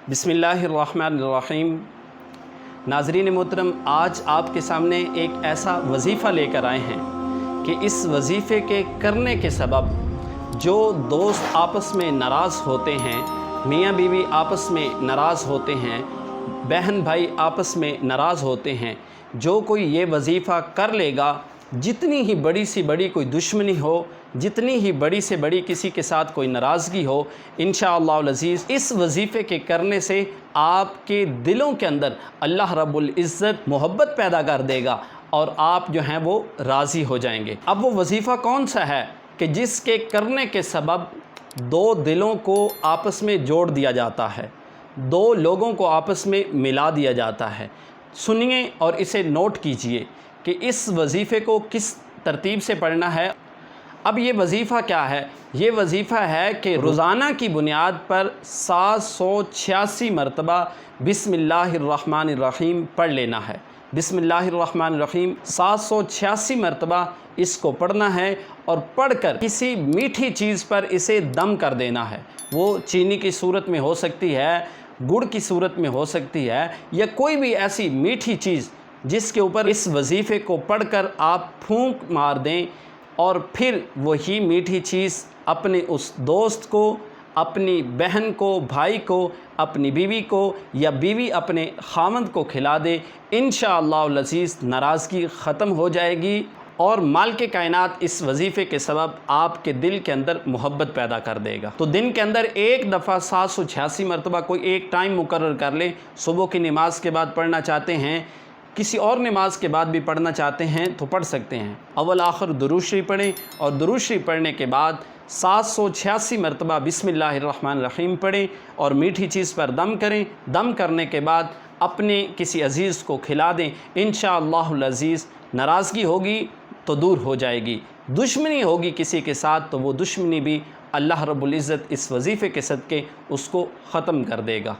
बिस्मिल्लाहिर्रहमानिर्रहीम। नाज़रीन मोहतरम, आज आपके सामने एक ऐसा वजीफ़ा लेकर आए हैं कि इस वजीफ़े के करने के सबब जो दोस्त आपस में नाराज़ होते हैं, मियाँ बीवी आपस में नाराज़ होते हैं, बहन भाई आपस में नाराज़ होते हैं, जो कोई ये वजीफ़ा कर लेगा, जितनी ही बड़ी सी बड़ी कोई दुश्मनी हो, जितनी ही बड़ी से बड़ी किसी के साथ कोई नाराज़गी हो, इंशाअल्लाह अज़ीज़ इस वजीफ़े के करने से आपके दिलों के अंदर अल्लाह रब्बुल इज़्ज़त मोहब्बत पैदा कर देगा और आप जो हैं वो राज़ी हो जाएंगे। अब वो वजीफ़ा कौन सा है कि जिसके करने के सबब दो दिलों को आपस में जोड़ दिया जाता है, दो लोगों को आपस में मिला दिया जाता है। सुनिए और इसे नोट कीजिए कि इस वजीफ़े को किस तरतीब से पढ़ना है। अब ये वजीफ़ा क्या है? ये वजीफ़ा है कि रोज़ाना की बुनियाद पर 786 मरतबा बिस्मिल्लाहिर्रहमानिर्रहीम पढ़ लेना है। बिस्मिल्लाहिर्रहमानिर्रहीम 786 मरतबा इसको पढ़ना है और पढ़कर किसी मीठी चीज़ पर इसे दम कर देना है। वो चीनी की सूरत में हो सकती है, गुड़ की सूरत में हो सकती है, या कोई भी ऐसी मीठी चीज़ जिसके ऊपर इस वजीफ़े को पढ़कर आप फूंक मार दें और फिर वही मीठी चीज़ अपने उस दोस्त को, अपनी बहन को, भाई को, अपनी बीवी को, या बीवी अपने खामंद को खिला दे। इंशाअल्लाह अज़ीज़ नाराज़गी ख़त्म हो जाएगी और मालिक कायनात इस वजीफ़े के सबब आपके दिल के अंदर मोहब्बत पैदा कर देगा। तो दिन के अंदर एक दफ़ा 786 मरतबा कोई एक टाइम मुकर्रर कर ले। सुबह की नमाज के बाद पढ़ना चाहते हैं, किसी और नमाज के बाद भी पढ़ना चाहते हैं तो पढ़ सकते हैं। अव्वल आखिर दुरूद शरीफ पढ़ें और दुरूद शरीफ पढ़ने के बाद 786 मरतबा बिस्मिल्लाहिर्रहमानिर्रहीम पढ़ें और मीठी चीज़ पर दम करें। दम करने के बाद अपने किसी अज़ीज़ को खिला दें। इंशाअल्लाह अज़ीज़ नाराज़गी होगी तो दूर हो जाएगी, दुश्मनी होगी किसी के साथ तो वो दुश्मनी भी अल्लाह रब्बुल इज़्ज़त इस वजीफ़े के सदक़े उसको ख़त्म कर देगा।